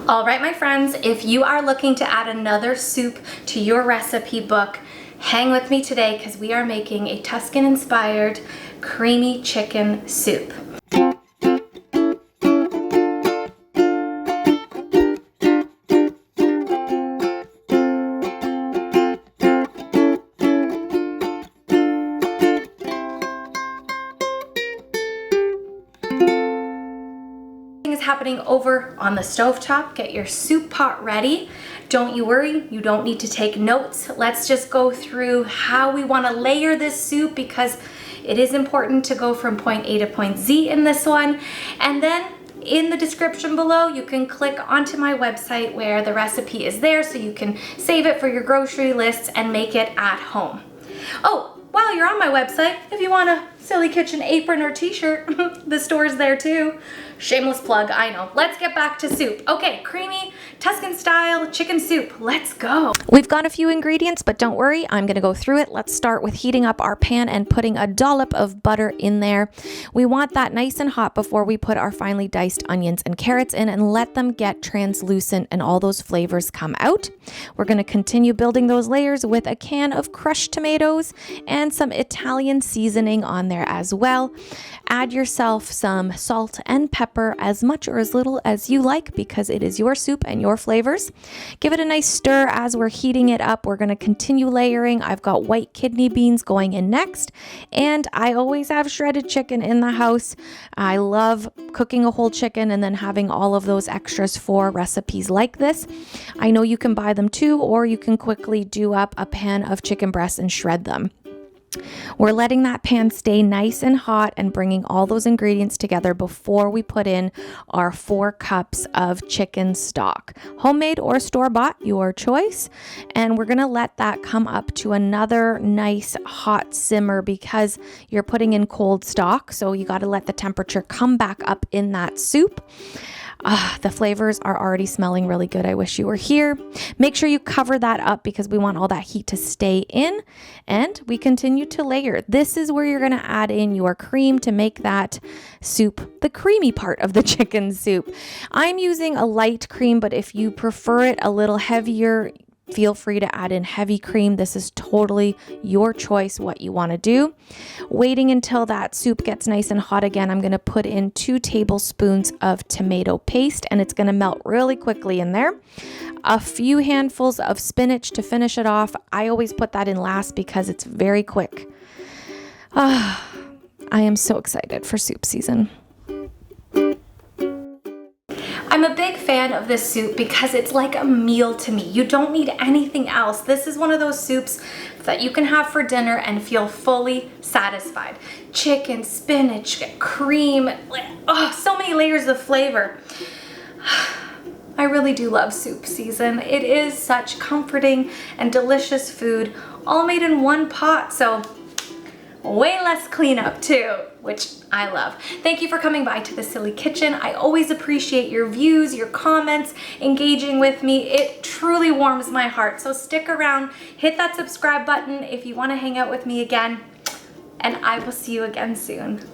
All right, my friends, if you are looking to add another soup to your recipe book, hang with me today because we are making a Tuscan-inspired creamy chicken soup. Is happening over on the stovetop. Get your soup pot ready. Don't you worry, you don't need to take notes. Let's just go through how we want to layer this soup because it is important to go from point A to point Z in this one. And then in the description below, you can click onto my website where the recipe is there so you can save it for your grocery lists and make it at home. Oh, while you're on my website, if you want a Silly Kitchen apron or t-shirt, the store's there too. Shameless plug, I know. Let's get back to soup. Okay, creamy Tuscan style chicken soup. Let's go. We've got a few ingredients, but don't worry, I'm gonna go through it. Let's start with heating up our pan and putting a dollop of butter in there. We want that nice and hot before we put our finely diced onions and carrots in and let them get translucent and all those flavors come out. We're gonna continue building those layers with a can of crushed tomatoes and some Italian seasoning on there as well. Add yourself some salt and pepper, as much or as little as you like, because it is your soup and your flavors. Give it a nice stir as we're heating it up. We're going to continue layering. I've got white kidney beans going in next, and I always have shredded chicken in the house. I love cooking a whole chicken and then having all of those extras for recipes like this. I know you can buy them too, or you can quickly do up a pan of chicken breasts and shred them. We're letting that pan stay nice and hot and bringing all those ingredients together before we put in our 4 cups of chicken stock. Homemade or store-bought, your choice. And we're going to let that come up to another nice hot simmer because you're putting in cold stock. So you got to let the temperature come back up in that soup. The flavors are already smelling really good. I wish you were here. Make sure you cover that up because we want all that heat to stay in, and we continue to layer. This is where you're going to add in your cream to make that soup the creamy part of the chicken soup. I'm using a light cream, but if you prefer it a little heavier, feel free to add in heavy cream. This is totally your choice what you want to do. Waiting until that soup gets nice and hot again, I'm going to put in 2 tablespoons of tomato paste, and it's going to melt really quickly in there. A few handfuls of spinach to finish it off. I always put that in last because it's very quick. I am so excited for soup season. I'm a big fan of this soup because it's like a meal to me. You don't need anything else. This is one of those soups that you can have for dinner and feel fully satisfied. Chicken, spinach, cream, so many layers of flavor. I really do love soup season. It is such comforting and delicious food, all made in one pot, so way less cleanup too, which I love. Thank you for coming by to the Silly Kitchen. I always appreciate your views, your comments, engaging with me. It truly warms my heart. So stick around, hit that subscribe button if you want to hang out with me again, and I will see you again soon.